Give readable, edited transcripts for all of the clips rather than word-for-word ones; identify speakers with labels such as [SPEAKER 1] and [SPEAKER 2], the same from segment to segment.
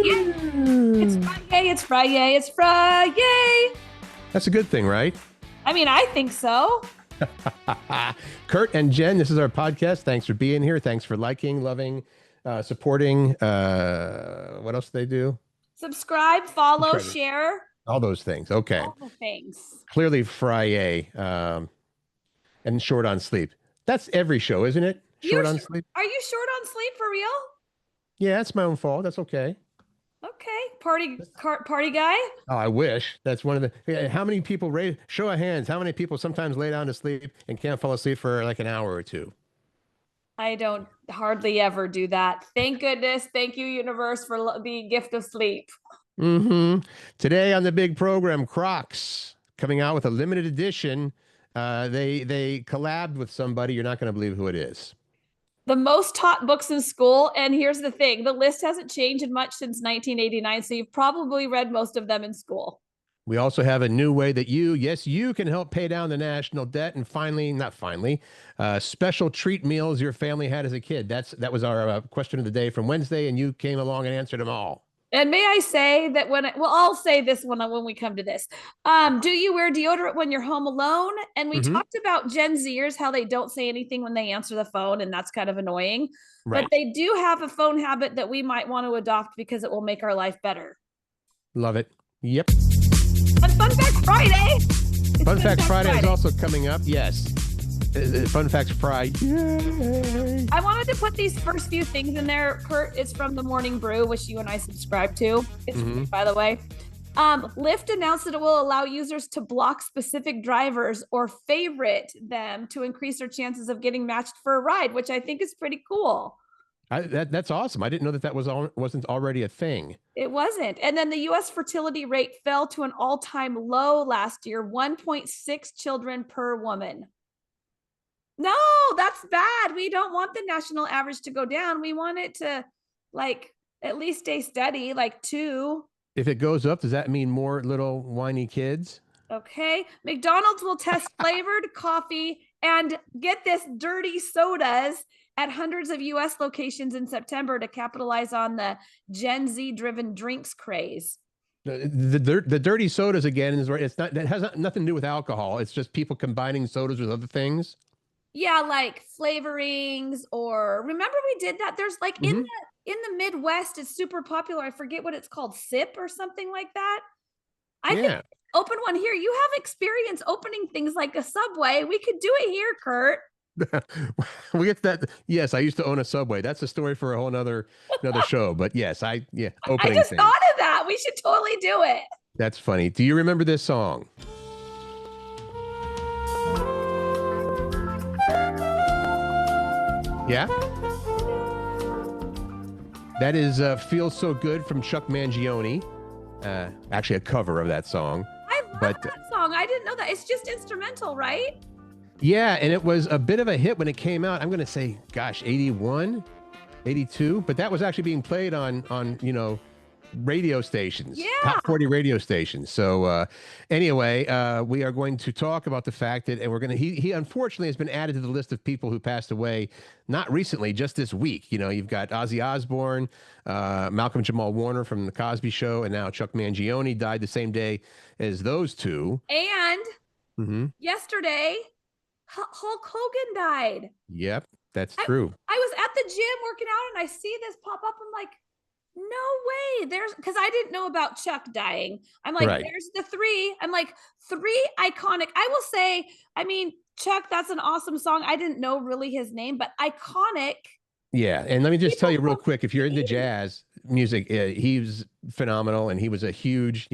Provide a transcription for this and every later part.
[SPEAKER 1] It's Friday, it's Friday, it's Friday.
[SPEAKER 2] That's a good thing, right?
[SPEAKER 1] I mean, I think so.
[SPEAKER 2] Curt and Jen, this is our podcast. Thanks for being here. Thanks for liking, loving, supporting. What else do they do?
[SPEAKER 1] Subscribe, follow,
[SPEAKER 2] Subscribe.
[SPEAKER 1] share.
[SPEAKER 2] All those things. Okay.
[SPEAKER 1] All the things.
[SPEAKER 2] Clearly Friday and short on sleep. That's every show, isn't it? Short on sleep.
[SPEAKER 1] Are you short on sleep for real?
[SPEAKER 2] Yeah, it's my own fault. That's okay.
[SPEAKER 1] Okay. Party guy?
[SPEAKER 2] Oh, I wish. That's one of the. How many people show of hands? How many people sometimes lay down to sleep and can't fall asleep for like an hour or two?
[SPEAKER 1] I don't hardly ever do that. Thank goodness. Thank you, universe, for the gift of sleep.
[SPEAKER 2] Today on the big program, Crocs coming out with a limited edition. They collabed with somebody. You're not going to believe who it is.
[SPEAKER 1] The most taught books in school. And here's the thing, the list hasn't changed much since 1989. So you've probably read most of them in school.
[SPEAKER 2] We also have a new way that you can help pay down the national debt. And special treat meals your family had as a kid. That was our question of the day from Wednesday. And you came along and answered them all.
[SPEAKER 1] And may I say that I'll say this when we come to this. Do you wear deodorant when you're home alone? And we talked about Gen Zers, how they don't say anything when they answer the phone, and that's kind of annoying. Right. But they do have a phone habit that we might want to adopt because it will make our life better.
[SPEAKER 2] Love it. Yep.
[SPEAKER 1] And Fun Fact Friday.
[SPEAKER 2] Fun Fact Friday is also coming up. Yes. Fun Facts Friday. Yay.
[SPEAKER 1] I wanted to put these first few things in there. Curt, it's from the Morning Brew, which you and I subscribe to. It's free, by the way. Lyft announced that it will allow users to block specific drivers or favorite them to increase their chances of getting matched for a ride, which I think is pretty cool.
[SPEAKER 2] That's awesome. I didn't know that wasn't already a thing.
[SPEAKER 1] It wasn't. And then the U.S. fertility rate fell to an all-time low last year, 1.6 children per woman. No, that's bad. We don't want the national average to go down. We want it to at least stay steady, 2.
[SPEAKER 2] If it goes up, does that mean more little whiny kids?
[SPEAKER 1] Okay. McDonald's will test flavored coffee and get this dirty sodas at hundreds of U.S. locations in September to capitalize on the Gen Z driven drinks craze.
[SPEAKER 2] The dirty sodas again that has nothing to do with alcohol. It's just people combining sodas with other things.
[SPEAKER 1] Yeah, like flavorings, or remember we did that. There's in the Midwest, it's super popular. I forget what it's called, Sip or something like that. I think open one here. You have experience opening things like a Subway. We could do it here, Curt.
[SPEAKER 2] We get that. Yes, I used to own a Subway. That's a story for a whole another show. But yes, opening
[SPEAKER 1] I just thought of that. We should totally do it.
[SPEAKER 2] That's funny. Do you remember this song? Yeah? That is Feels So Good from Chuck Mangione. Actually, a cover of that song.
[SPEAKER 1] I love that song. I didn't know that. It's just instrumental, right?
[SPEAKER 2] Yeah, and it was a bit of a hit when it came out. I'm going to say, 81, 82. But that was actually being played on radio stations, top 40 radio stations. So anyway, we are going to talk about the fact that, and he unfortunately has been added to the list of people who passed away, not recently, just this week. You've got Ozzy Osbourne, Malcolm Jamal Warner from The Cosby Show, and now Chuck Mangione died the same day as those two.
[SPEAKER 1] And yesterday, Hulk Hogan died.
[SPEAKER 2] Yep, that's true.
[SPEAKER 1] I was at the gym working out and I see this pop up. I'm like, no way. Because I didn't know about Chuck dying. I'm like, There's the 3. I'm like, 3 iconic. I will say, Chuck, that's an awesome song. I didn't know really his name, but iconic.
[SPEAKER 2] Yeah. And let me just tell you real quick, if you're into jazz music, he was phenomenal, and he was a huge,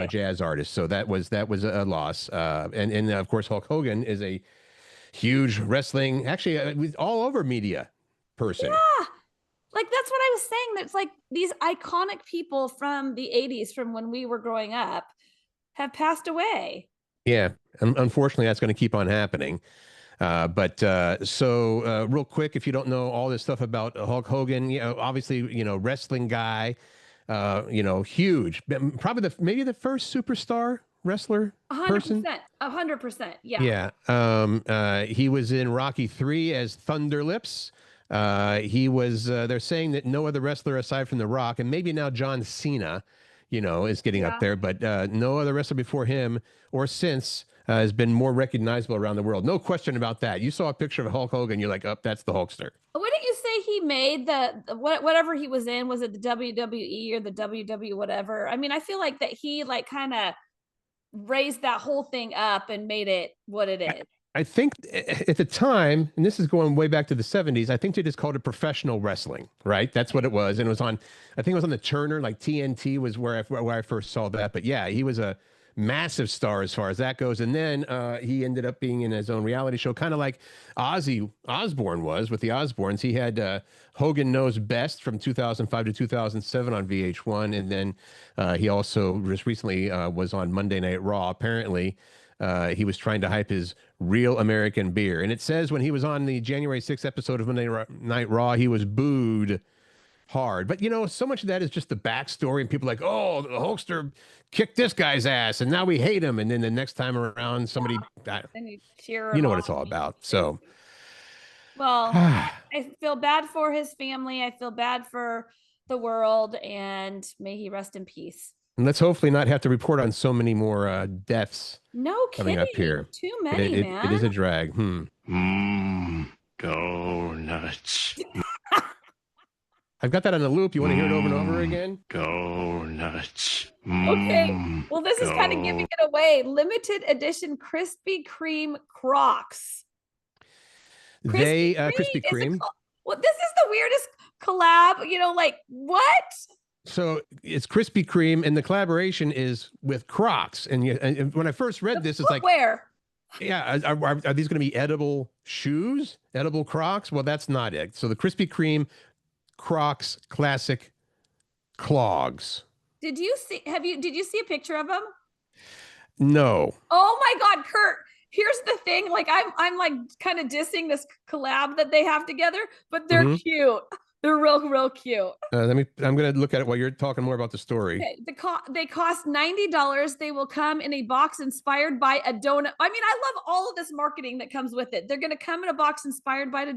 [SPEAKER 2] jazz artist. So that was a loss. And of course, Hulk Hogan is a huge wrestling, actually all over media person.
[SPEAKER 1] Yeah. That's what I was saying. That's these iconic people from the 80s, from when we were growing up, have passed away.
[SPEAKER 2] Yeah. Unfortunately, that's going to keep on happening. So real quick, if you don't know all this stuff about Hulk Hogan, obviously, wrestling guy, huge, probably maybe the first superstar wrestler
[SPEAKER 1] 100%. 100%. Yeah.
[SPEAKER 2] Yeah. He was in Rocky 3 as Thunder Lips. He was. They're saying that no other wrestler aside from The Rock, and maybe now John Cena, is getting up
[SPEAKER 1] Yeah.
[SPEAKER 2] there, but no other wrestler before him or since has been more recognizable around the world. No question about that. You saw a picture of Hulk Hogan, you're like, oh, that's the Hulkster.
[SPEAKER 1] Wouldn't you say he made whatever he was in? Was it the WWE or the WW whatever? I mean, I feel like that he like kind of raised that whole thing up and made it what it is.
[SPEAKER 2] I think at the time, and this is going way back to the 70s, I think they just called it professional wrestling, right? That's what it was. And it was on, I think it was on the Turner, like TNT was where I first saw that. But yeah, he was a massive star as far as that goes. And then he ended up being in his own reality show, kind of like Ozzy Osbourne was with the Osbournes. He had Hogan Knows Best from 2005 to 2007 on VH1. And then he also just recently was on Monday Night Raw, apparently. He was trying to hype his Real American Beer. And it says when he was on the January 6th episode of Monday Night Raw, he was booed hard. But, so much of that is just the backstory. And people are like, oh, the Hulkster kicked this guy's ass, and now we hate him. And then the next time around, somebody,
[SPEAKER 1] And you cheer
[SPEAKER 2] you
[SPEAKER 1] him
[SPEAKER 2] know what
[SPEAKER 1] on.
[SPEAKER 2] it's all about. So,
[SPEAKER 1] well, I feel bad for his family. I feel bad for the world, and may he rest in peace.
[SPEAKER 2] and let's hopefully not have to report on so many more deaths.
[SPEAKER 1] No
[SPEAKER 2] coming
[SPEAKER 1] kidding.
[SPEAKER 2] up here.
[SPEAKER 1] Too many, man.
[SPEAKER 2] It is a drag.
[SPEAKER 3] Donuts.
[SPEAKER 2] I've got that on a loop. You want to hear it over and over again?
[SPEAKER 3] Donuts.
[SPEAKER 1] Okay. Well, this is kind of giving it away. Limited edition Krispy Kreme Crocs.
[SPEAKER 2] Krispy Kreme.
[SPEAKER 1] Well, this is the weirdest collab. Like what?
[SPEAKER 2] So it's Krispy Kreme, and the collaboration is with Crocs. And when I first read this, it's like,
[SPEAKER 1] where?
[SPEAKER 2] Yeah, are these going to be edible shoes? Edible Crocs? Well, that's not it. So the Krispy Kreme Crocs Classic Clogs.
[SPEAKER 1] Did you see a picture of them?
[SPEAKER 2] No.
[SPEAKER 1] Oh my God, Curt. Here's the thing. Like I'm like kind of dissing this collab that they have together, but they're cute. They're real cute.
[SPEAKER 2] I'm going to look at it while you're talking more about the story.
[SPEAKER 1] Okay. They cost $90. They will come in a box inspired by a donut. I mean, I love all of this marketing that comes with it. They're going to come in a box inspired by a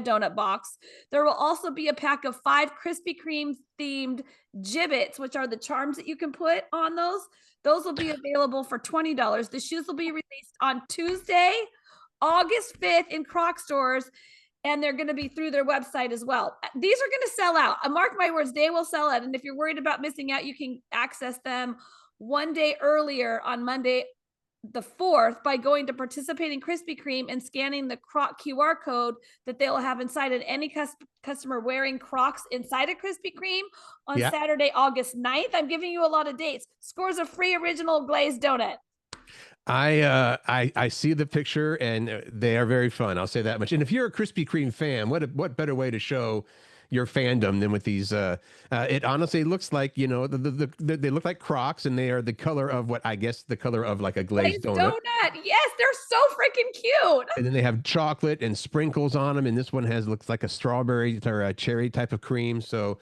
[SPEAKER 1] donut box. There will also be a pack of 5 Krispy Kreme themed gibbets, which are the charms that you can put on those. Those will be available for $20. The shoes will be released on Tuesday, August 5th in Croc stores. And they're going to be through their website as well. These are going to sell out. Mark my words, they will sell out. And if you're worried about missing out, you can access them one day earlier on Monday, the 4th, by going to participating Krispy Kreme and scanning the Croc QR code that they'll have inside. And any customer wearing Crocs inside a Krispy Kreme on Saturday, August 9th, I'm giving you a lot of dates, scores a free original glazed donut.
[SPEAKER 2] I see the picture, and they are very fun. I'll say that much. And if you're a Krispy Kreme fan, what better way to show your fandom than with these? It honestly looks like they look like Crocs, and they are the color of the color of like a glazed donut.
[SPEAKER 1] Yes, they're so freaking cute.
[SPEAKER 2] And then they have chocolate and sprinkles on them, and this one looks like a strawberry or a cherry type of cream. So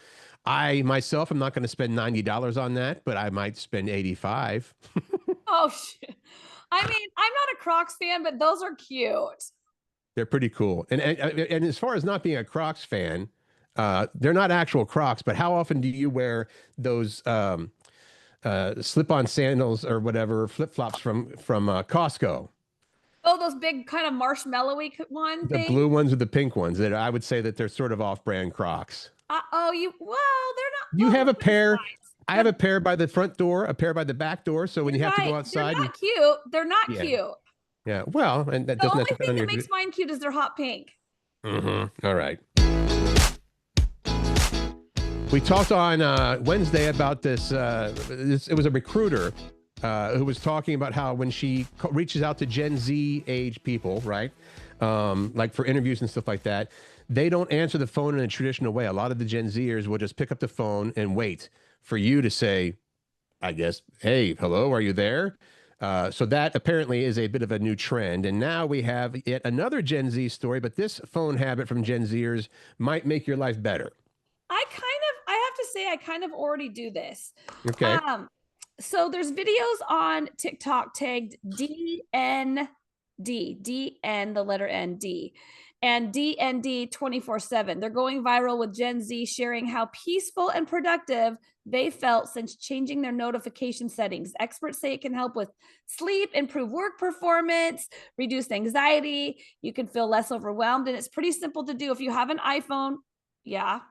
[SPEAKER 2] I myself am not going to spend $90 on that, but I might spend $85.
[SPEAKER 1] Oh shit. I mean, I'm not a Crocs fan, but those are cute.
[SPEAKER 2] They're pretty cool. And as far as not being a Crocs fan, they're not actual Crocs, but how often do you wear those slip-on sandals or whatever, flip-flops from Costco?
[SPEAKER 1] Oh, those big kind of marshmallowy ones.
[SPEAKER 2] The blue ones or the pink ones. That I would say that they're sort of off-brand Crocs.
[SPEAKER 1] They're not.
[SPEAKER 2] You have a pair. I have a pair by the front door, a pair by the back door. So when you have to go outside,
[SPEAKER 1] they're not cute. They're not cute.
[SPEAKER 2] Yeah. Well, and that doesn't have to.
[SPEAKER 1] The only thing that makes mine cute is they're hot pink.
[SPEAKER 2] All right. We talked on Wednesday about this. It was a recruiter who was talking about how when she reaches out to Gen Z age people, right? Like for interviews and stuff like that, they don't answer the phone in a traditional way. A lot of the Gen Zers will just pick up the phone and wait for you to say, I guess, hey, hello, are you there? So that apparently is a bit of a new trend. And now we have yet another Gen Z story, but this phone habit from Gen Zers might make your life better.
[SPEAKER 1] I have to say, I kind of already do this.
[SPEAKER 2] Okay.
[SPEAKER 1] So there's videos on TikTok tagged DNMT. D and the letter N, D. And DND 24/7. They're going viral with Gen Z sharing how peaceful and productive they felt since changing their notification settings. Experts say it can help with sleep, improve work performance, reduce anxiety. You can feel less overwhelmed, and it's pretty simple to do. If you have an iPhone, yeah.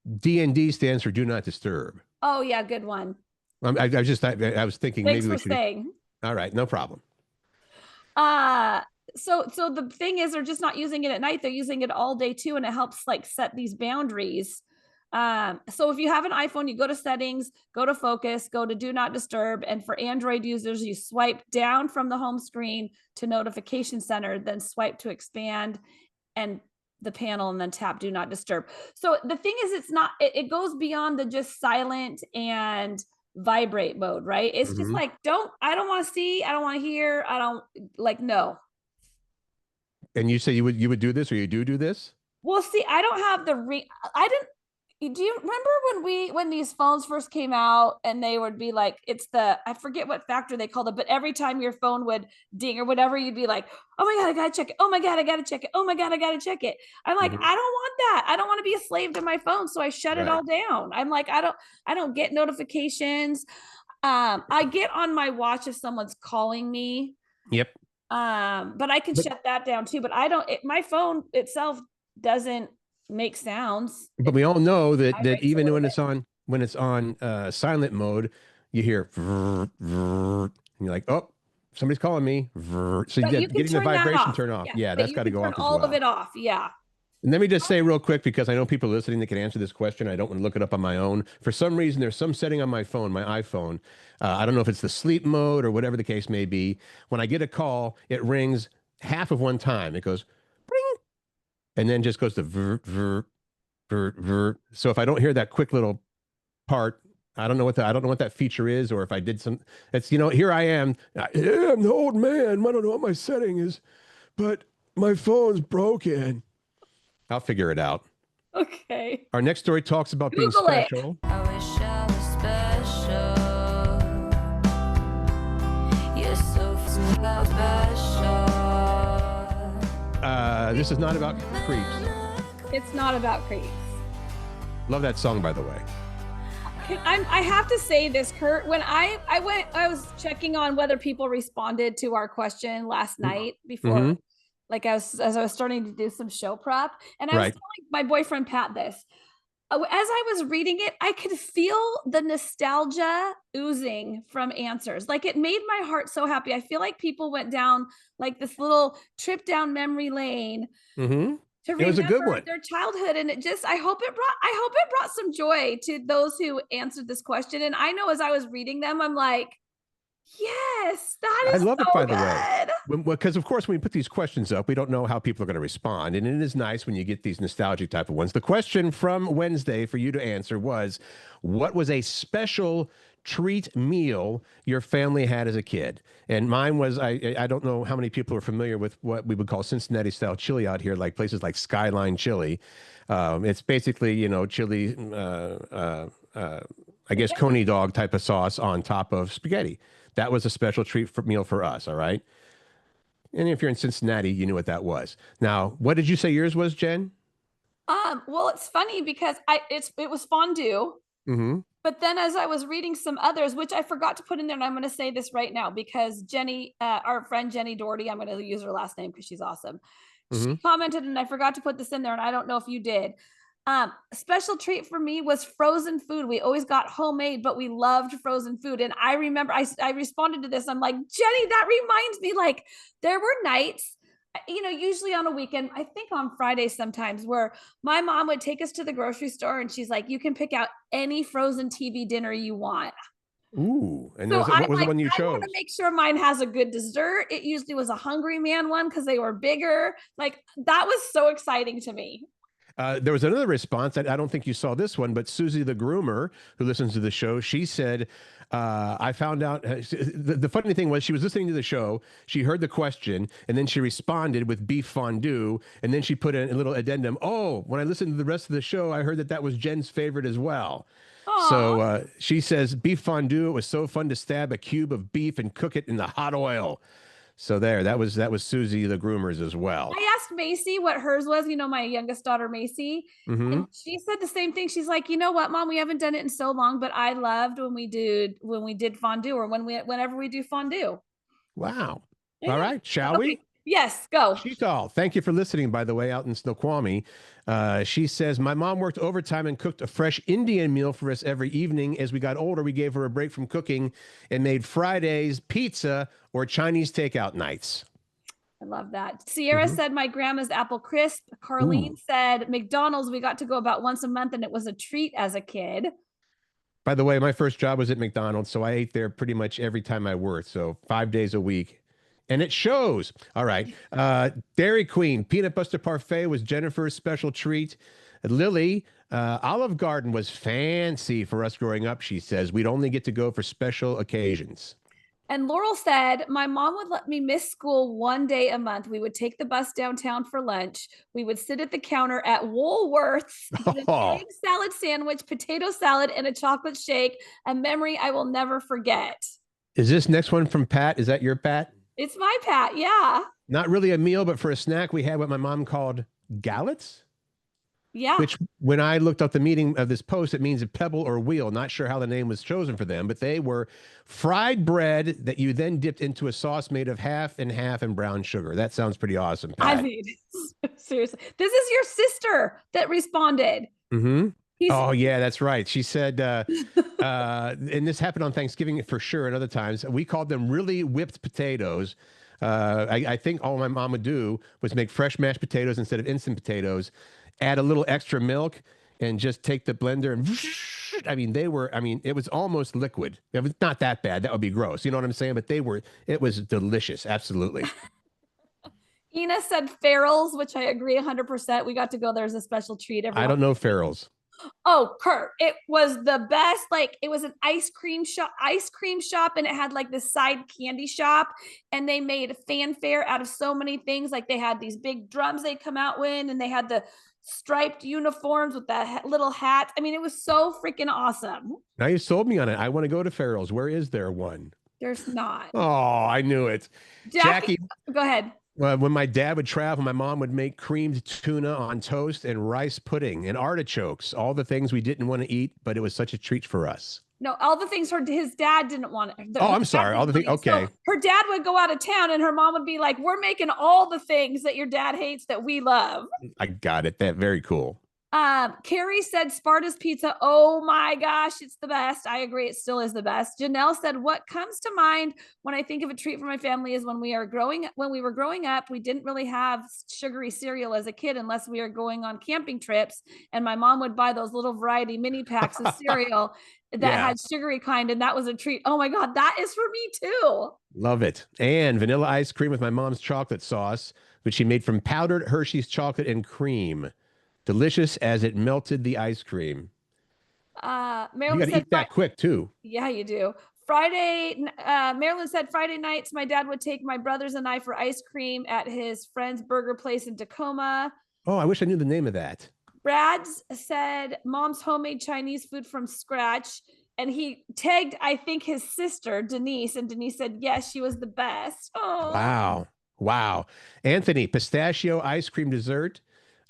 [SPEAKER 2] DND stands for Do Not Disturb.
[SPEAKER 1] Oh yeah, good one.
[SPEAKER 2] I was thinking
[SPEAKER 1] Thanks
[SPEAKER 2] maybe we
[SPEAKER 1] for
[SPEAKER 2] should.
[SPEAKER 1] saying.
[SPEAKER 2] All right, no problem.
[SPEAKER 1] So the thing is, they're just not using it at night. They're using it all day too, and it helps like set these boundaries. So if you have an iPhone, you go to settings, go to focus, go to do not disturb. And for Android users, you swipe down from the home screen to notification center, then swipe to expand and the panel, and then tap do not disturb. So the thing is, it's not, it goes beyond the just silent and vibrate mode, right? It's just like, I don't want to see, I don't want to hear, I don't like, no.
[SPEAKER 2] And you say you would do this, or you do this?
[SPEAKER 1] Well, see, I don't have the do you remember when these phones first came out and they would be like, I forget what factor they called it, but every time your phone would ding or whatever, you'd be like, oh my God, I gotta check it. Oh my God, I gotta check it. Oh my God, I gotta check it. I'm like, I don't want that. I don't want to be a slave to my phone. So I shut it all down. I'm like, I don't get notifications. I get on my watch if someone's calling me.
[SPEAKER 2] Yep.
[SPEAKER 1] But I can shut that down too. But my phone itself doesn't make sounds.
[SPEAKER 2] But we all know that even when it's on silent mode, you hear and you're like, oh, somebody's calling me. So getting the vibration turned off. Yeah, that's got to go off as well.
[SPEAKER 1] All of it off. Yeah.
[SPEAKER 2] And let me just say real quick, because I know people listening that can answer this question. I don't want to look it up on my own. For some reason, there's some setting on my phone, my iPhone. I don't know if it's the sleep mode or whatever the case may be. When I get a call, it rings half of one time. It goes, ring, and then just goes to ver, ver, ver, ver. So if I don't hear that quick little part, I don't know what that feature is, or if I did some. It's here I am. Yeah, I'm the old man. I don't know what my setting is, but my phone's broken. I'll figure it out.
[SPEAKER 1] Okay.
[SPEAKER 2] Our next story talks about being special.
[SPEAKER 4] I wish I was special. You're so special.
[SPEAKER 2] This is not about creeps.
[SPEAKER 1] It's not about creeps.
[SPEAKER 2] Love that song, by the way.
[SPEAKER 1] I have to say this, Curt. When I was checking on whether people responded to our question last night before, like as I was starting to do some show prep, and I was telling my boyfriend Pat this. As I was reading it, I could feel the nostalgia oozing from answers. Like, it made my heart so happy. I feel like people went down like this little trip down memory lane. To remember, it was a good one. Their childhood, and I hope it brought some joy to those who answered this question. And I know as I was reading them, I'm like, yes, that is. I love it, by the way,
[SPEAKER 2] because of course, when we put these questions up, we don't know how people are going to respond, and it is nice when you get these nostalgic type of ones. The question from Wednesday for you to answer was, what was a special treat meal your family had as a kid? And mine was, I don't know how many people are familiar with what we would call Cincinnati style chili out here, like places like Skyline Chili. It's basically, chili, I guess coney dog type of sauce on top of spaghetti. That was a special treat meal for us. All right. And if you're in Cincinnati, you knew what that was. Now, what did you say yours was, Jen?
[SPEAKER 1] Well, it's funny because it was fondue. But then as I was reading some others, which I forgot to put in there, and I'm going to say this right now because Jenny, our friend Jenny Doherty, I'm going to use her last name because she's awesome. She commented, and I forgot to put this in there, and I don't know if you did. Special treat for me was frozen food. We always got homemade, but we loved frozen food. And I remember I responded to this. I'm like, Jenny, that reminds me, like, there were nights, usually on a weekend, I think on Fridays sometimes, where my mom would take us to the grocery store and she's like, you can pick out any frozen TV dinner you want.
[SPEAKER 2] Ooh, and so what was the one you chose?
[SPEAKER 1] I want to make sure mine has a good dessert. It usually was a Hungry Man one because they were bigger. Like, that was so exciting to me.
[SPEAKER 2] There was another response. I don't think you saw this one, but Susie the groomer, who listens to the show, she said, I found out, the funny thing was she was listening to the show, she heard the question, and then she responded with beef fondue, and then she put in a little addendum, oh, when I listened to the rest of the show, I heard that was Jen's favorite as well. Aww. So she says, beef fondue, it was so fun to stab a cube of beef and cook it in the hot oil. So that was Susie the Groomers as well.
[SPEAKER 1] I asked Macy what hers was, my youngest daughter, Macy.
[SPEAKER 2] Mm-hmm.
[SPEAKER 1] And she said the same thing. She's like, you know what, Mom, we haven't done it in so long, but I loved when we did fondue, or whenever we do fondue.
[SPEAKER 2] Wow.
[SPEAKER 1] Yeah.
[SPEAKER 2] All right. Shall we?
[SPEAKER 1] Yes, go.
[SPEAKER 2] Sheetal, thank you for listening, by the way, out in Snoqualmie. She says, my mom worked overtime and cooked a fresh Indian meal for us every evening. As we got older, we gave her a break from cooking and made Fridays pizza or Chinese takeout nights.
[SPEAKER 1] I love that. Sierra said, my grandma's apple crisp. Carlene said, McDonald's, we got to go about once a month, and it was a treat as a kid.
[SPEAKER 2] By the way, my first job was at McDonald's, so I ate there pretty much every time I worked, so 5 days a week. And it shows. All right. Dairy Queen, peanut butter parfait was Jennifer's special treat. Lily, Olive Garden was fancy for us growing up, she says. We'd only get to go for special occasions.
[SPEAKER 1] And Laurel said, my mom would let me miss school one day a month. We would take the bus downtown for lunch. We would sit at the counter at Woolworth's, get an egg salad sandwich, potato salad, and a chocolate shake. A memory I will never forget.
[SPEAKER 2] Is this next one from Pat? Is that your Pat?
[SPEAKER 1] It's my Pat, yeah.
[SPEAKER 2] Not really a meal, but for a snack, we had what my mom called gallets.
[SPEAKER 1] Yeah.
[SPEAKER 2] Which, when I looked up the meaning of this post, it means a pebble or wheel. Not sure how the name was chosen for them, but they were fried bread that you then dipped into a sauce made of half and half and brown sugar. That sounds pretty awesome, Pat.
[SPEAKER 1] I mean, seriously. This is your sister that responded.
[SPEAKER 2] Mm-hmm. Oh, yeah, that's right. She said, and this happened on Thanksgiving for sure and other times, we called them really whipped potatoes. I think all my mom would do was make fresh mashed potatoes instead of instant potatoes, add a little extra milk, and just take the blender and, it was almost liquid. It was not that bad. That would be gross. You know what I'm saying? But it was delicious. Absolutely.
[SPEAKER 1] Ina said Farrell's, which I agree 100%. We got to go there as a special treat.
[SPEAKER 2] I don't know Farrell's.
[SPEAKER 1] Oh, Curt, it was the best. Like, it was an ice cream shop, and it had like this side candy shop, and they made fanfare out of so many things. Like, they had these big drums they come out with, and they had the striped uniforms with the little hats. I mean, it was so freaking awesome.
[SPEAKER 2] Now you sold me on it. I want to go to Farrell's. Where is there one?
[SPEAKER 1] There's not.
[SPEAKER 2] Oh, I knew it. Jackie,
[SPEAKER 1] go ahead.
[SPEAKER 2] When my dad would travel, my mom would make creamed tuna on toast and rice pudding and artichokes, all the things we didn't want to eat, but it was such a treat for us.
[SPEAKER 1] No, all the things his dad didn't want.
[SPEAKER 2] I'm sorry. All the things. Okay.
[SPEAKER 1] So her dad would go out of town, and her mom would be like, we're making all the things that your dad hates that we love.
[SPEAKER 2] I got it. That very cool.
[SPEAKER 1] Carrie said Sparta's pizza. Oh my gosh, it's the best. I agree. It still is the best. Janelle said, what comes to mind when I think of a treat for my family is when we were growing up, we didn't really have sugary cereal as a kid unless we were going on camping trips. And my mom would buy those little variety mini packs of cereal that had sugary kind. And that was a treat. Oh my God, that is for me too.
[SPEAKER 2] Love it. And vanilla ice cream with my mom's chocolate sauce, which she made from powdered Hershey's chocolate and cream. Delicious as it melted the ice cream.
[SPEAKER 1] Marilyn
[SPEAKER 2] you got to eat that quick too.
[SPEAKER 1] Yeah, you do. Marilyn said Friday nights, my dad would take my brothers and I for ice cream at his friend's burger place in Tacoma.
[SPEAKER 2] Oh, I wish I knew the name of that.
[SPEAKER 1] Brad said mom's homemade Chinese food from scratch. And he tagged, I think, his sister, Denise. And Denise said, yes, she was the best. Oh,
[SPEAKER 2] wow. Anthony, pistachio ice cream dessert.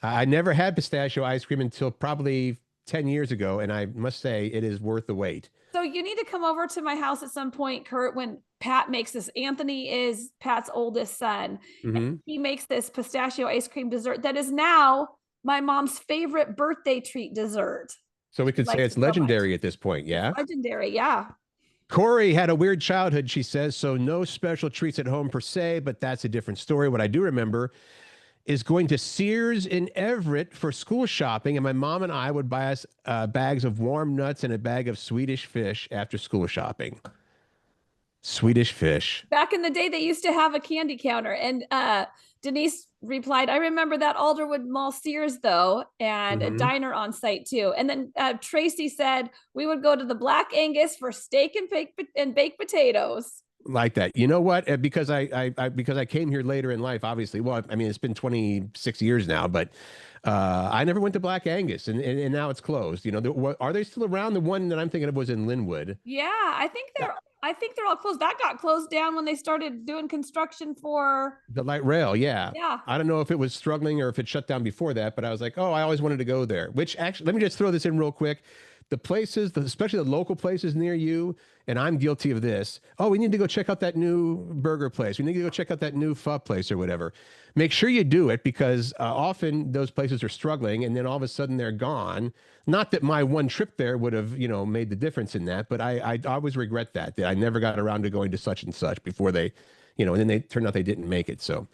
[SPEAKER 2] I never had pistachio ice cream until probably 10 years ago, and I must say it is worth the wait.
[SPEAKER 1] So you need to come over to my house at some point, Curt, when Pat makes this. Anthony is Pat's oldest son.
[SPEAKER 2] Mm-hmm.
[SPEAKER 1] And he makes this pistachio ice cream dessert that is now my mom's favorite birthday treat dessert.
[SPEAKER 2] So we could say it's legendary at this point, yeah?
[SPEAKER 1] Legendary, yeah.
[SPEAKER 2] Corey had a weird childhood, she says, so no special treats at home per se, but that's a different story. What I do remember is going to Sears in Everett for school shopping, and my mom and I would buy us bags of warm nuts and a bag of Swedish fish after school shopping. Swedish fish.
[SPEAKER 1] Back in the day, they used to have a candy counter, and Denise replied, I remember that Alderwood Mall Sears, though, and a diner on site, too. And then Tracy said we would go to the Black Angus for steak and baked potatoes.
[SPEAKER 2] Like that. You know what? Because I came here later in life, obviously. Well, I mean, it's been 26 years now, but I never went to Black Angus, and now it's closed. You know, are they still around? The one that I'm thinking of was in Linwood.
[SPEAKER 1] Yeah, I think they're I think they're all closed. That got closed down when they started doing construction for
[SPEAKER 2] The light rail, yeah.
[SPEAKER 1] Yeah.
[SPEAKER 2] I don't know if it was struggling or if it shut down before that, but I was like, oh, I always wanted to go there. Which actually, let me just throw this in real quick. The places, especially the local places near you, and I'm guilty of this. Oh, we need to go check out that new burger place. We need to go check out that new pho place or whatever. Make sure you do it because often those places are struggling, and then all of a sudden they're gone. Not that my one trip there would have, made the difference in that, but I always regret that I never got around to going to such and such before they, and then they turned out they didn't make it. So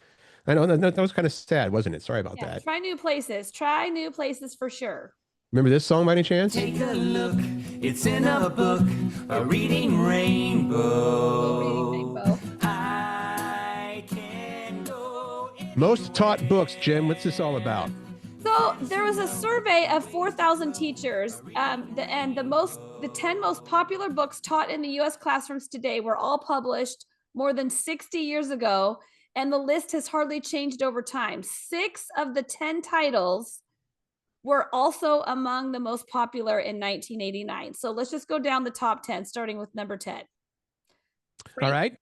[SPEAKER 2] I know that was kind of sad, wasn't it? Sorry about that.
[SPEAKER 1] Try new places. Try new places for sure.
[SPEAKER 2] Remember this song by any chance?
[SPEAKER 5] Take a look, it's in a book, a reading rainbow. I can go.
[SPEAKER 2] Most taught books, Jim. What's this all about?
[SPEAKER 1] So there was a survey of 4,000 teachers, and the 10 most popular books taught in the U.S. classrooms today were all published more than 60 years ago, and the list has hardly changed over time. 6 of the 10 titles were also among the most popular in 1989. So let's just go down the top 10, starting with number 10.
[SPEAKER 2] All right.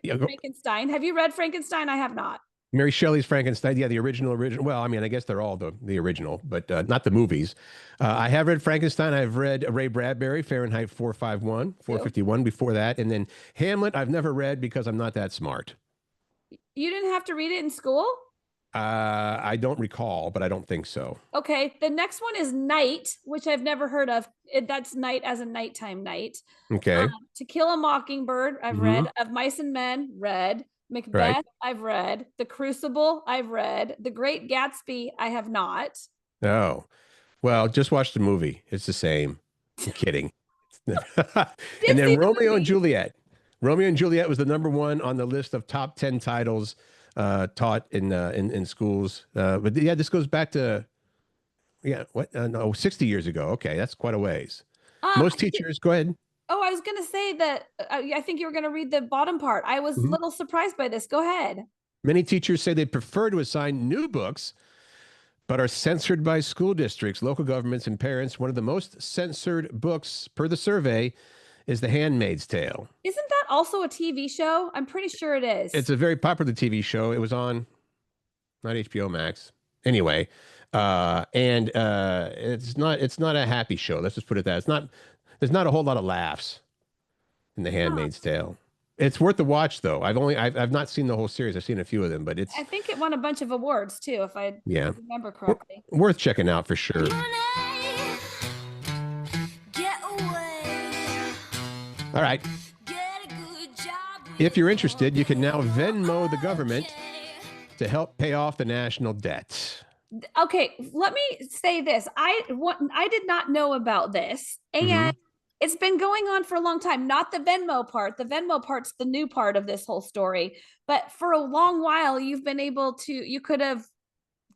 [SPEAKER 1] Frankenstein. Have you read Frankenstein? I have not.
[SPEAKER 2] Mary Shelley's Frankenstein. Yeah, the original. Well, I mean, I guess they're all the original, but not the movies. I have read Frankenstein. I've read Ray Bradbury, Fahrenheit 451 before that. And then Hamlet, I've never read because I'm not that smart.
[SPEAKER 1] You didn't have to read it in school?
[SPEAKER 2] I don't recall, but I don't think so.
[SPEAKER 1] Okay. The next one is Night, which I've never heard of. That's night as a nighttime night.
[SPEAKER 2] Okay.
[SPEAKER 1] To Kill a Mockingbird, I've read. Of Mice and Men, read. Macbeth, right. I've read. The Crucible, I've read. The Great Gatsby, I have not.
[SPEAKER 2] Oh, well, just watch the movie. It's the same. I'm kidding. And then Romeo and Juliet. Romeo and Juliet was the #1 on the list of top 10 titles taught in schools. But yeah, this goes back to 60 years ago. Okay, that's quite a ways. Most teachers, go ahead.
[SPEAKER 1] Oh, I was going to say that I think you were going to read the bottom part. I was a little surprised by this. Go ahead. Many
[SPEAKER 2] teachers say they prefer to assign new books, but are censored by school districts, local governments, and parents. One of the most censored books per the survey is The Handmaid's Tale.
[SPEAKER 1] Isn't that also a TV show? I'm pretty sure it is.
[SPEAKER 2] It's a very popular TV show. It was on, not HBO Max. Anyway, and it's not a happy show. Let's just put it that. There's not a whole lot of laughs in The Handmaid's Tale. It's worth the watch, though. I've not seen the whole series. I've seen a few of them, but
[SPEAKER 1] I think it won a bunch of awards too, if I remember correctly.
[SPEAKER 2] Worth checking out for sure. All right. If you're interested, you can now Venmo the government to help pay off the national debt.
[SPEAKER 1] Okay, let me say this. I did not know about this, and it's been going on for a long time. Not the Venmo part. The Venmo part's the new part of this whole story. But for a long while, you could have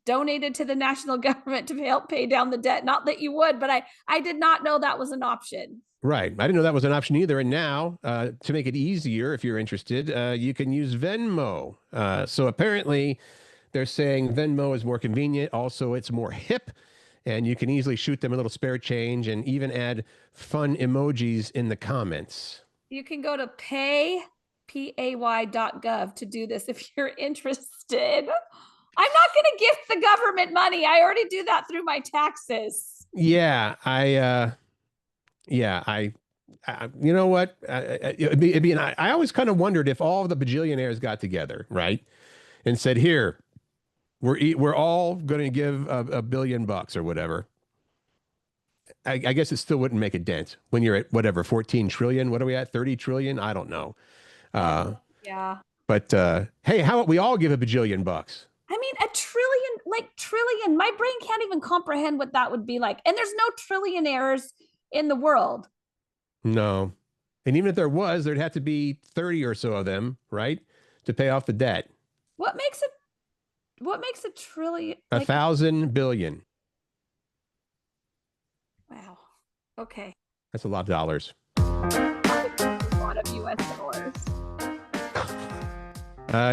[SPEAKER 1] donated to the national government to help pay down the debt. Not that you would, but I did not know that was an option.
[SPEAKER 2] Right. I didn't know that was an option either. And now, to make it easier, if you're interested, you can use Venmo. So apparently, they're saying Venmo is more convenient. Also, it's more hip, and you can easily shoot them a little spare change and even add fun emojis in the comments.
[SPEAKER 1] You can go to pay.gov to do this if you're interested. I'm not going to gift the government money. I already do that through my taxes.
[SPEAKER 2] Yeah, I you know what? I always kind of wondered if all the bajillionaires got together, right, and said, "Here, we're all going to give $1 billion or whatever." I guess it still wouldn't make a dent when you're at whatever 14 trillion. What are we at? 30 trillion? I don't know.
[SPEAKER 1] Yeah.
[SPEAKER 2] But hey, how about we all give $1 billion?
[SPEAKER 1] I mean, a trillion. My brain can't even comprehend what that would be like. And there's no trillionaires in the world.
[SPEAKER 2] No. And even if there was, there'd have to be 30 or so of them, right, to pay off the debt.
[SPEAKER 1] What makes a trillion?
[SPEAKER 2] 1,000 billion.
[SPEAKER 1] Wow. Okay.
[SPEAKER 2] That's a lot of dollars.
[SPEAKER 1] A lot of US dollars.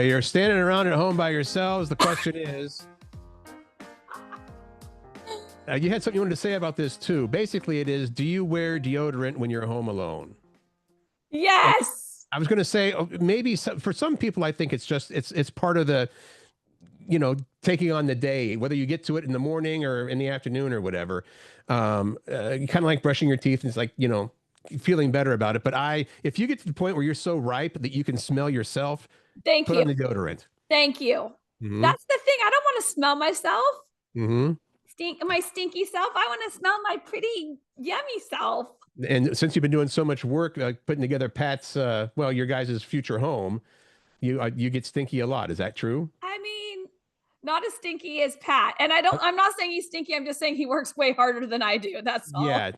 [SPEAKER 2] You're standing around at home by yourselves. The question is, you had something you wanted to say about this too. Basically, it is, do you wear deodorant when you're home alone?
[SPEAKER 1] Yes.
[SPEAKER 2] I was going to say maybe for some people, I think it's just it's part of the taking on the day, whether you get to it in the morning or in the afternoon or whatever. Kind of like brushing your teeth. And it's like feeling better about it. But if you get to the point where you're so ripe that you can smell yourself,
[SPEAKER 1] Thank
[SPEAKER 2] put
[SPEAKER 1] you.
[SPEAKER 2] on the deodorant.
[SPEAKER 1] Thank you.
[SPEAKER 2] Mm-hmm.
[SPEAKER 1] That's the thing. I don't want to smell myself.
[SPEAKER 2] Mm-hmm.
[SPEAKER 1] My stinky self. I want to smell my pretty yummy self.
[SPEAKER 2] And since you've been doing so much work putting together Pat's, your guys' future home, you get stinky a lot. Is that true?
[SPEAKER 1] I mean, not as stinky as Pat. And I'm not saying he's stinky. I'm just saying he works way harder than I do. That's all.
[SPEAKER 2] Yeah.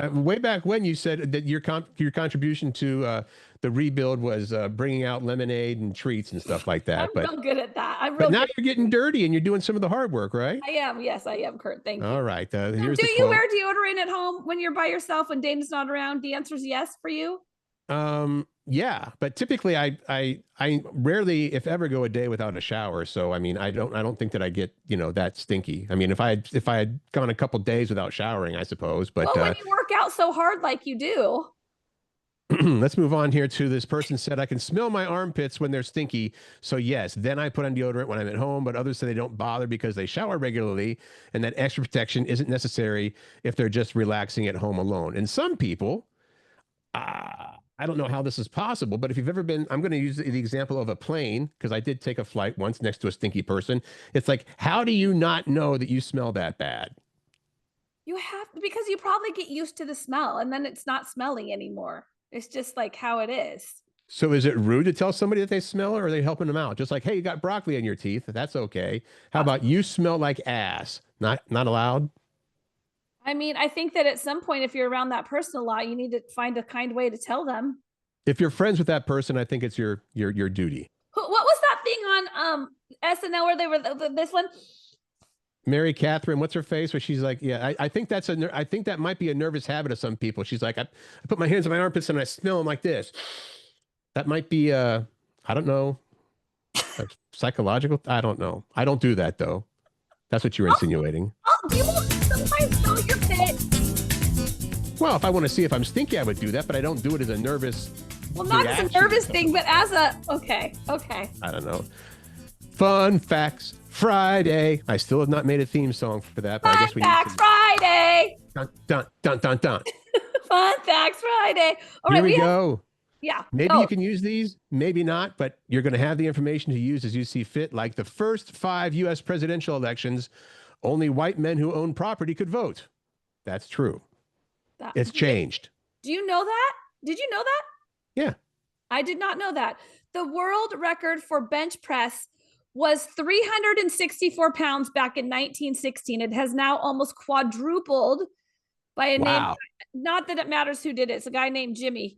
[SPEAKER 2] Way back when you said that your contribution to the rebuild was bringing out lemonade and treats and stuff like that.
[SPEAKER 1] I'm real good at that.
[SPEAKER 2] But now you're getting dirty and you're doing some of the hard work, right?
[SPEAKER 1] I am. Yes, I am, Curt. Thank you.
[SPEAKER 2] All right.
[SPEAKER 1] Do you wear deodorant at home when you're by yourself when Dana's not around? The answer is yes for you.
[SPEAKER 2] Yeah, but typically I rarely, if ever, go a day without a shower. So I mean, I don't think that I get that stinky. I mean, if I had gone a couple days without showering, I suppose. But
[SPEAKER 1] when you work out so hard like you do.
[SPEAKER 2] Let's move on here to this person said, I can smell my armpits when they're stinky. So yes, then I put on deodorant when I'm at home, but others say they don't bother because they shower regularly and that extra protection isn't necessary if they're just relaxing at home alone. And some people, I don't know how this is possible, but if you've ever been, I'm going to use the example of a plane because I did take a flight once next to a stinky person. It's like, how do you not know that you smell that bad?
[SPEAKER 1] You have to, because you probably get used to the smell and then it's not smelling anymore. It's just like how it is.
[SPEAKER 2] So is it rude to tell somebody that they smell it, or are they helping them out? Just like, hey, you got broccoli in your teeth. That's okay. How about you smell like ass? Not allowed?
[SPEAKER 1] I mean, I think that at some point, if you're around that person a lot, you need to find a kind way to tell them.
[SPEAKER 2] If you're friends with that person, I think it's your duty.
[SPEAKER 1] What was that thing on SNL where they were this one?
[SPEAKER 2] Mary Catherine, what's her face? Where she's like, yeah, I think I think that might be a nervous habit of some people. She's like, I put my hands on my armpits and I smell them like this. That might be, I don't know, psychological. I don't know. I don't do that though. That's what you're insinuating.
[SPEAKER 1] You won't sometimes smell your pit.
[SPEAKER 2] Well, if I want to see if I'm stinky, I would do that, but I don't do it as a nervous.
[SPEAKER 1] Well, not as a nervous thing, but as a, okay.
[SPEAKER 2] I don't know. Fun Facts Friday. I still have not made a theme song for that, but I guess we
[SPEAKER 1] Facts Friday.
[SPEAKER 2] Dun, dun, dun, dun, dun.
[SPEAKER 1] Fun Facts Friday. All
[SPEAKER 2] Here
[SPEAKER 1] right,
[SPEAKER 2] we go.
[SPEAKER 1] Yeah.
[SPEAKER 2] Maybe you can use these, maybe not, but you're going to have the information to use as you see fit. Like the first 5 U.S. presidential elections, only white men who own property could vote. That's true. It's changed.
[SPEAKER 1] Do you know that? Did you know that?
[SPEAKER 2] Yeah.
[SPEAKER 1] I did not know that. The world record for bench press was 364 pounds back in 1916. It has now almost quadrupled by a name. Not that it matters who did it. It's a guy named Jimmy.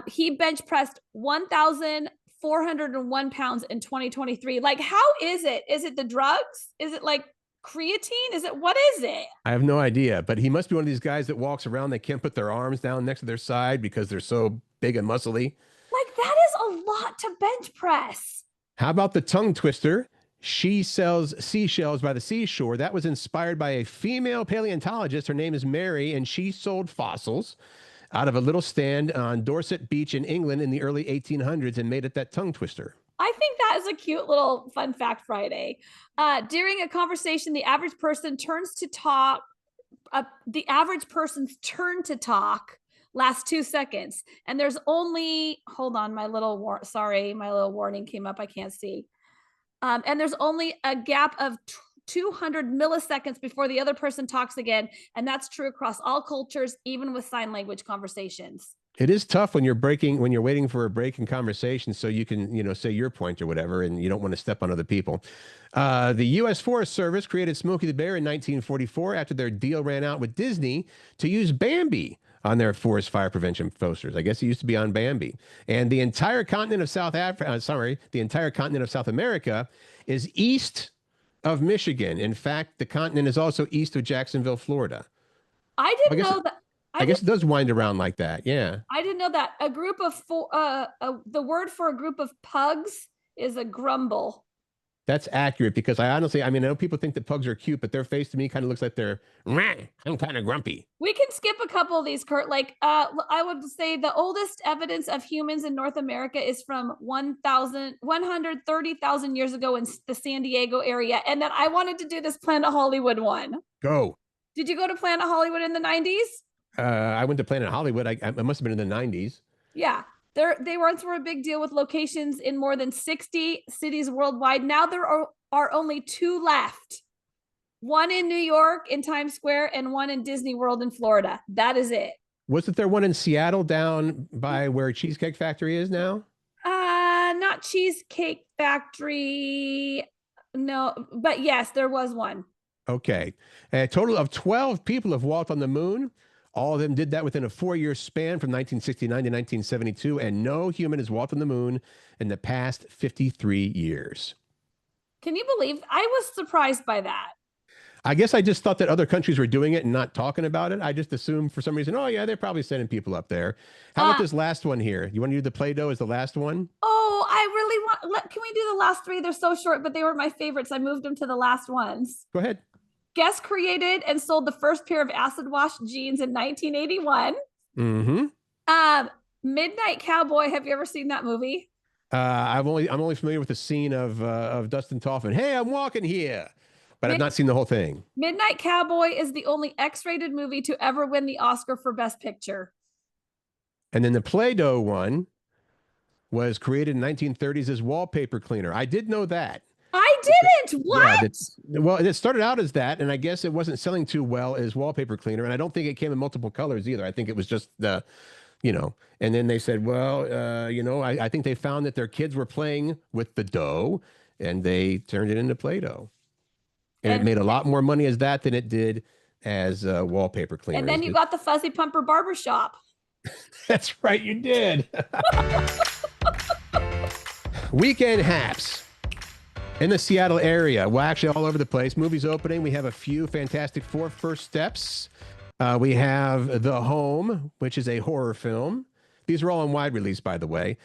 [SPEAKER 1] He bench pressed 1,401 pounds in 2023. Like, how is it? Is it the drugs? Is it like creatine? What is it?
[SPEAKER 2] I have no idea, but he must be one of these guys that walks around. They can't put their arms down next to their side because they're so big and muscly.
[SPEAKER 1] Like, that is a lot to bench press.
[SPEAKER 2] How about the tongue twister? She sells seashells by the seashore. That was inspired by a female paleontologist. Her name is Mary, and she sold fossils out of a little stand on Dorset Beach in England in the early 1800s and made it that tongue twister.
[SPEAKER 1] I think that is a cute little fun fact Friday. During a conversation, the average person turns to talk. The average person's turn to talk lasts 2 seconds. And there's only, hold on, my little warning came up. I can't see. And there's only a gap of 200 milliseconds before the other person talks again. And that's true across all cultures, even with sign language conversations.
[SPEAKER 2] It is tough when you're waiting for a break in conversation so you can, say your point or whatever, and you don't want to step on other people. The U.S. Forest Service created Smokey the Bear in 1944 after their deal ran out with Disney to use Bambi on their forest fire prevention posters. I guess it used to be on Bambi. And the entire continent of South America is east of Michigan. In fact, the continent is also east of Jacksonville, Florida.
[SPEAKER 1] I didn't know that.
[SPEAKER 2] I guess it does wind around like that. Yeah.
[SPEAKER 1] I didn't know that. A group of the word for a group of pugs is a grumble.
[SPEAKER 2] That's accurate because I honestly, I mean, I know people think that pugs are cute, but their face to me kind of looks like they're, "Meh, I'm kind of grumpy."
[SPEAKER 1] We can skip a couple of these, Curt. Like, I would say the oldest evidence of humans in North America is from 130,000 years ago in the San Diego area. And then I wanted to do this Planet Hollywood one.
[SPEAKER 2] Go.
[SPEAKER 1] Did you go to Planet Hollywood in the 90s?
[SPEAKER 2] I went to Planet Hollywood. I must have been in the 90s.
[SPEAKER 1] Yeah. They once were a big deal with locations in more than 60 cities worldwide. Now there are only 2 left. One in New York in Times Square and one in Disney World in Florida. That is it.
[SPEAKER 2] Wasn't there one in Seattle down by where Cheesecake Factory is now?
[SPEAKER 1] Not Cheesecake Factory. No, but yes, there was one.
[SPEAKER 2] Okay. A total of 12 people have walked on the moon. All of them did that within a 4-year span from 1969 to 1972, and no human has walked on the moon in the past 53 years.
[SPEAKER 1] Can you believe? I was surprised by that.
[SPEAKER 2] I guess I just thought that other countries were doing it and not talking about it. I just assumed for some reason, oh yeah, they're probably sending people up there. How about this last one here? You want to do the Play-Doh as the last one?
[SPEAKER 1] Oh, I really want, can we do the last 3? They're so short, but they were my favorites. I moved them to the last ones.
[SPEAKER 2] Go ahead.
[SPEAKER 1] Guess created and sold the first pair of acid wash jeans in 1981.
[SPEAKER 2] Mm-hmm.
[SPEAKER 1] Midnight Cowboy. Have you ever seen that movie?
[SPEAKER 2] I'm only familiar with the scene of Dustin Hoffman. Hey, I'm walking here, but I've not seen the whole thing.
[SPEAKER 1] Midnight Cowboy is the only X-rated movie to ever win the Oscar for Best Picture. And
[SPEAKER 2] then the Play-Doh one was created in 1930s as wallpaper cleaner. I did know that.
[SPEAKER 1] I didn't. What?
[SPEAKER 2] Yeah, well, it started out as that, and I guess it wasn't selling too well as wallpaper cleaner. And I don't think it came in multiple colors either. I think it was just the, and then they said, well, I think they found that their kids were playing with the dough, and they turned it into Play-Doh. And it made a lot more money as that than it did as wallpaper cleaner.
[SPEAKER 1] And then you got the Fuzzy Pumper Barbershop.
[SPEAKER 2] That's right, you did. Weekend haps in the Seattle area. Well, actually all over the place. Movies opening. We have a few Fantastic Four first steps. We have The Home, which is a horror film. These are all on wide release, by the way.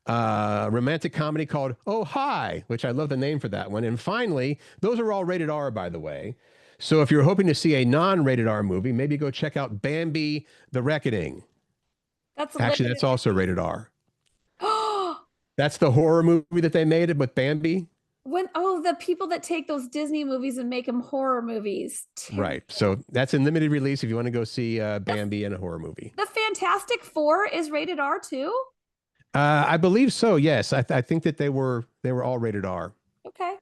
[SPEAKER 2] Romantic comedy called Oh Hi, which I love the name for that one. And finally, those are all rated R, by the way. So if you're hoping to see a non-rated R movie, maybe go check out Bambi: The Reckoning. That's also rated R. That's the horror movie that they made with Bambi.
[SPEAKER 1] The people that take those Disney movies and make them horror movies.
[SPEAKER 2] Right. So that's in limited release if you want to go see Bambi and a horror movie.
[SPEAKER 1] The Fantastic Four is rated R too?
[SPEAKER 2] I believe so, yes. I think that they were all rated R.
[SPEAKER 1] Okay.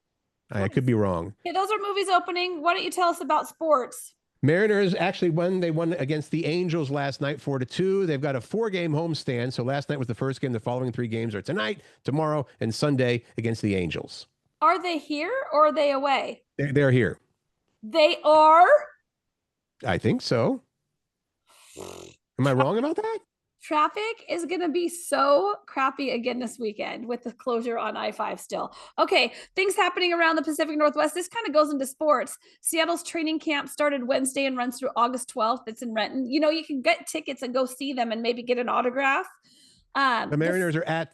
[SPEAKER 2] I could be wrong.
[SPEAKER 1] Okay, those are movies opening. Why don't you tell us about sports?
[SPEAKER 2] Mariners actually won. They won against the Angels last night 4-2. They've got a 4-game homestand. So last night was the first game. The following 3 games are tonight, tomorrow, and Sunday against the Angels.
[SPEAKER 1] Are they here or are they away?
[SPEAKER 2] They're here.
[SPEAKER 1] They are?
[SPEAKER 2] I think so. Am I wrong about that?
[SPEAKER 1] Traffic is going to be so crappy again this weekend with the closure on I-5 still. Okay, things happening around the Pacific Northwest. This kind of goes into sports. Seattle's training camp started Wednesday and runs through August 12th. It's in Renton. You can get tickets and go see them and maybe get an autograph.
[SPEAKER 2] The Mariners are at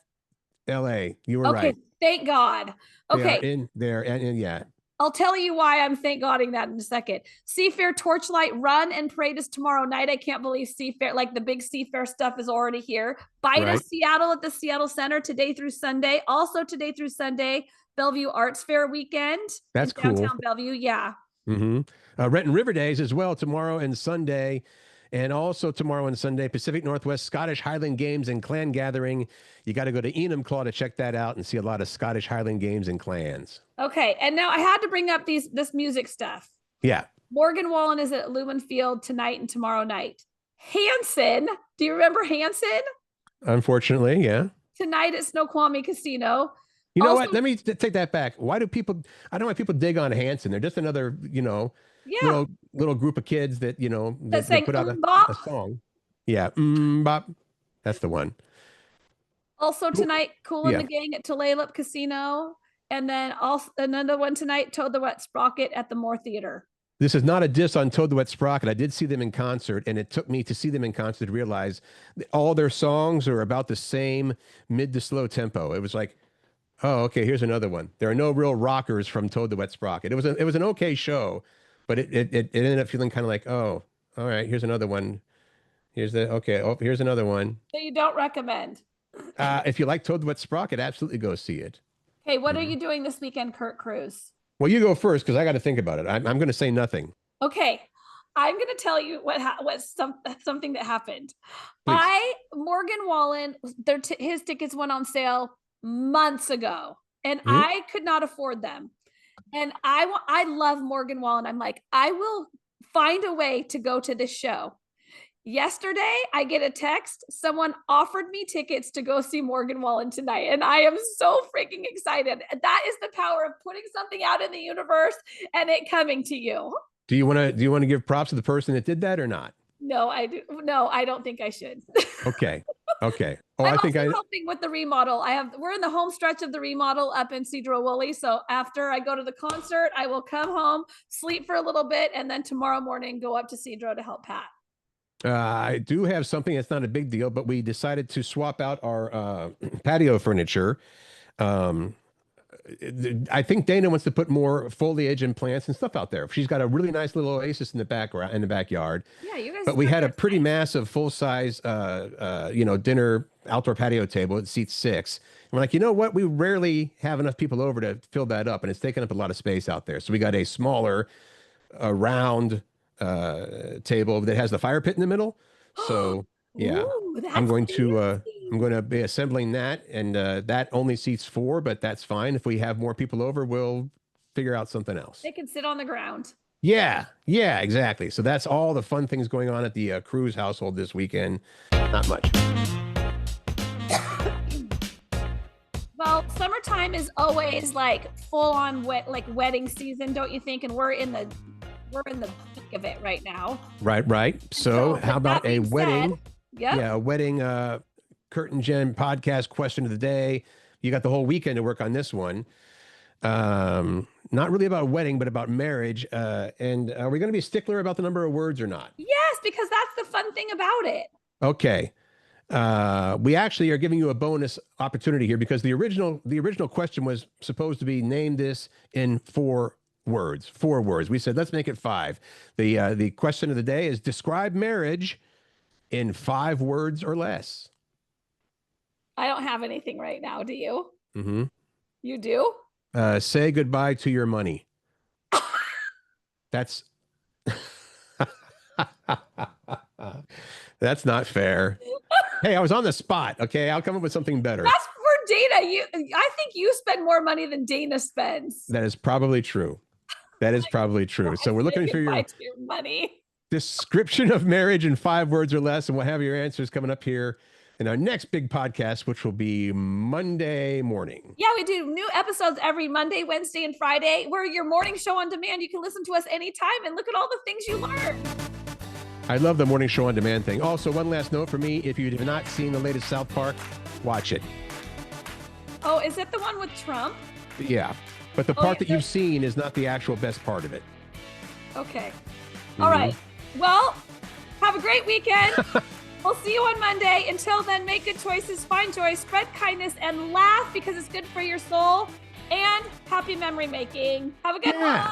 [SPEAKER 2] LA. You were right.
[SPEAKER 1] Thank God. Okay.
[SPEAKER 2] They are in there and yeah.
[SPEAKER 1] I'll tell you why I'm thank Godding that in a second. Seafair Torchlight Run and Parade is tomorrow night. I can't believe Seafair, like the big Seafair stuff is already here. Bite Seattle at the Seattle Center today through Sunday. Also today through Sunday, Bellevue Arts Fair weekend.
[SPEAKER 2] That's cool.
[SPEAKER 1] Downtown Bellevue, yeah.
[SPEAKER 2] Mm-hmm. Renton River Days as well tomorrow and Sunday. And also tomorrow and Sunday, Pacific Northwest Scottish Highland Games and Clan Gathering. You got to go to Enumclaw to check that out and see a lot of Scottish Highland Games and clans.
[SPEAKER 1] Okay, and now I had to bring up this music stuff.
[SPEAKER 2] Yeah.
[SPEAKER 1] Morgan Wallen is at Lumen Field tonight and tomorrow night. Hanson, do you remember Hanson?
[SPEAKER 2] Unfortunately, yeah.
[SPEAKER 1] Tonight at Snoqualmie Casino.
[SPEAKER 2] You know what? Let me take that back. Why do people? I don't know why people dig on Hanson. They're just another, little group of kids that that put out a song. Yeah, bop. That's the one.
[SPEAKER 1] Also tonight, Cool and the Gang at Tulalip Casino, and then also another one tonight, Toad the Wet Sprocket at the Moore Theater. This is not a diss on Toad the Wet Sprocket. I did see them in concert, and it took me to see them in concert to realize all their songs are about the same mid to slow tempo. It was like
[SPEAKER 2] Oh, okay. Here's another one. There are no real rockers from Toad the Wet Sprocket. It was an okay show, but it ended up feeling kind of like, oh, all right. Here's another one. Here's the okay. Oh, here's another one.
[SPEAKER 1] So you don't recommend?
[SPEAKER 2] If you like Toad the Wet Sprocket, absolutely go see it.
[SPEAKER 1] Okay, what are you doing this weekend, Curt Cruz?
[SPEAKER 2] Well, you go first because I got to think about it. I'm going to say nothing.
[SPEAKER 1] Okay, I'm going to tell you something that happened.
[SPEAKER 2] Please.
[SPEAKER 1] Morgan Wallen, his tickets went on sale months ago, and I could not afford them. And I love Morgan Wallen. I'm like, I will find a way to go to this show. Yesterday, I get a text. Someone offered me tickets to go see Morgan Wallen tonight, and I am so freaking excited. That is the power of putting something out in the universe and it coming to you.
[SPEAKER 2] Do you want to give props to the person that did that or not?
[SPEAKER 1] No, I do. No, I don't think I should.
[SPEAKER 2] Okay. Okay. Oh,
[SPEAKER 1] I'm also helping with the remodel. We're in the home stretch of the remodel up in Cedro Woolley. So after I go to the concert, I will come home, sleep for a little bit, and then tomorrow morning go up to Cedro to help Pat.
[SPEAKER 2] I do have something that's not a big deal, but we decided to swap out our patio furniture. I think Dana wants to put more foliage and plants and stuff out there. She's got a really nice little oasis in the backyard.
[SPEAKER 1] Yeah, you guys.
[SPEAKER 2] But we had a pretty massive, full size, dinner outdoor patio table. It seats 6. And we're like, you know what? We rarely have enough people over to fill that up, and it's taking up a lot of space out there. So we got a smaller, round table that has the fire pit in the middle. So yeah,
[SPEAKER 1] Ooh,
[SPEAKER 2] I'm going to be assembling that, and that only seats 4, but that's fine. If we have more people over, we'll figure out something else.
[SPEAKER 1] They can sit on the ground.
[SPEAKER 2] Yeah, exactly. So that's all the fun things going on at the Cruz household this weekend. Not much.
[SPEAKER 1] Well, summertime is always like full on wedding season, don't you think? And we're in the peak of it right now.
[SPEAKER 2] Right. So how about a wedding?
[SPEAKER 1] Yeah,
[SPEAKER 2] a wedding Curt and Jen podcast question of the day. You got the whole weekend to work on this one. Not really about a wedding, but about marriage. And are we going to be a stickler about the number of words or not?
[SPEAKER 1] Yes, because that's the fun thing about it.
[SPEAKER 2] Okay. We actually are giving you a bonus opportunity here because the original question was supposed to be name this in 4 words. 4 words. We said, let's make it 5. The question of the day is describe marriage in 5 words or less.
[SPEAKER 1] I don't have anything right now. Do you?
[SPEAKER 2] Mm-hmm.
[SPEAKER 1] You do?
[SPEAKER 2] Say goodbye to your money. That's that's not fair. Hey, I was on the spot. Okay, I'll come up with something better.
[SPEAKER 1] That's for Dana. I think you spend more money than Dana spends.
[SPEAKER 2] That is probably true. So we're looking for your
[SPEAKER 1] money.
[SPEAKER 2] Description of marriage in 5 words or less, and we'll have your answers coming up here in our next big podcast, which will be Monday morning.
[SPEAKER 1] Yeah, we do new episodes every Monday, Wednesday, and Friday. We're your morning show on demand. You can listen to us anytime and look at all the things you learn.
[SPEAKER 2] I love the morning show on demand thing. Also, one last note for me. If you have not seen the latest South Park, watch it.
[SPEAKER 1] Oh, is it the one with Trump?
[SPEAKER 2] Yeah. But the part that you've seen is not the actual best part of it.
[SPEAKER 1] Okay. All right. Well, have a great weekend. We'll see you on Monday. Until then, make good choices, find joy, spread kindness, and laugh because it's good for your soul. And happy memory making. Have a good one.